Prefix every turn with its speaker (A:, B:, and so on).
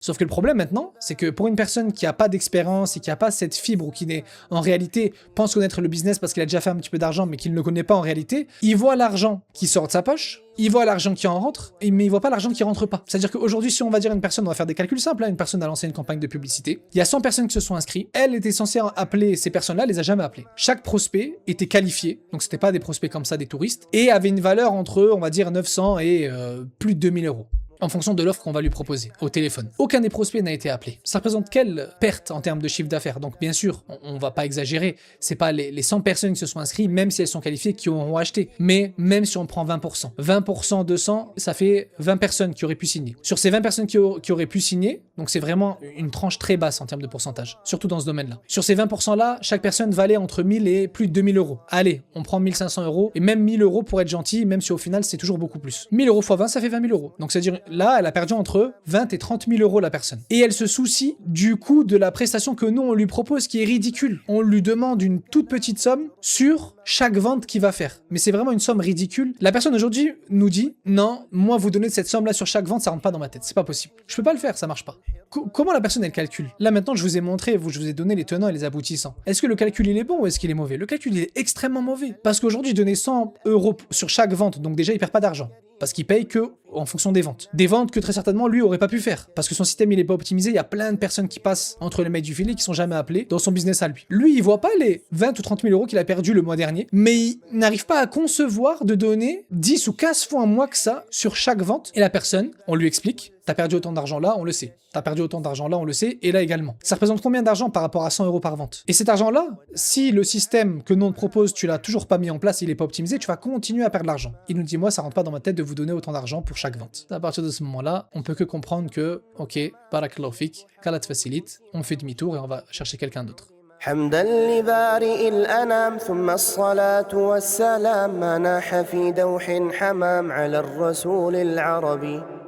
A: Sauf que le problème maintenant, c'est que pour une personne qui n'a pas d'expérience et qui n'a pas cette fibre ou qui n'est en réalité pense connaître le business parce qu'il a déjà fait un petit peu d'argent mais qu'il ne le connaît pas en réalité, il voit l'argent qui sort de sa poche, il voit l'argent qui en rentre, mais il voit pas l'argent qui rentre pas. C'est-à-dire qu'aujourd'hui, si on va dire une personne, on va faire des calculs simples, hein, une personne a lancé une campagne de publicité, il y a 100 personnes qui se sont inscrites, elle était censée appeler ces personnes-là, elle les a jamais appelées. Chaque prospect était qualifié, donc c'était pas des prospects comme ça, des touristes, et avait une valeur entre, on va dire, 900 et plus de 2000 euros. En fonction de l'offre qu'on va lui proposer au téléphone. Aucun des prospects n'a été appelé. Ça représente quelle perte en termes de chiffre d'affaires? Donc bien sûr, on va pas exagérer, c'est pas les 100 personnes qui se sont inscrites, même si elles sont qualifiées, qui auront acheté. Mais même si on prend 20%, 20% de 100, ça fait 20 personnes qui auraient pu signer. Sur ces 20 personnes qui auraient pu signer, donc c'est vraiment une tranche très basse en termes de pourcentage, surtout dans ce domaine-là. Sur ces 20%-là, chaque personne valait entre 1000 et plus de 2000 euros. Allez, on prend 1500 euros, et même 1000 euros pour être gentil, même si au final c'est toujours beaucoup plus. 1000 euros x 20, ça fait 20 000 euros. Donc c'est-à-dire là, elle a perdu entre 20 et 30 000 euros la personne. Et elle se soucie du coût de la prestation que nous, on lui propose, qui est ridicule. On lui demande une toute petite somme sur chaque vente qu'il va faire. Mais c'est vraiment une somme ridicule. La personne aujourd'hui nous dit, non, moi, vous donnez cette somme-là sur chaque vente, ça rentre pas dans ma tête. C'est pas possible. Je peux pas le faire, ça marche pas. Comment la personne, elle calcule? Là, maintenant, je vous ai montré, je vous ai donné les tenants et les aboutissants. Est-ce que le calcul, il est bon ou est-ce qu'il est mauvais? Le calcul, il est extrêmement mauvais. Parce qu'aujourd'hui, donner 100 euros sur chaque vente, donc déjà, il perd pas d'argent. Parce qu'il paye que en fonction des ventes. Des ventes que très certainement lui aurait pas pu faire. Parce que son système il est pas optimisé, il y a plein de personnes qui passent entre les mailles du filet qui sont jamais appelées dans son business à lui. Lui, il voit pas les 20 ou 30 000 euros qu'il a perdu le mois dernier, mais il n'arrive pas à concevoir de donner 10 ou 15 fois moins que ça sur chaque vente. Et la personne, on lui explique, t'as perdu autant d'argent là, on le sait. T'as perdu autant d'argent là, on le sait, et là également. Ça représente combien d'argent par rapport à 100 euros par vente? Et cet argent-là, si le système que nous on te propose, tu l'as toujours pas mis en place, il est pas optimisé, tu vas continuer à perdre de l'argent. Il nous dit, moi, ça rentre pas dans ma tête de vous donner autant d'argent pour chaque vente. À partir de ce moment-là, on peut que comprendre que, ok, barakallahu fik, qu'Allah te facilite, on fait demi-tour et on va chercher quelqu'un d'autre.
B: حمدا لبارئ الأنام ثم الصلاة والسلام ما ناح في دوح حمام على الرسول العربي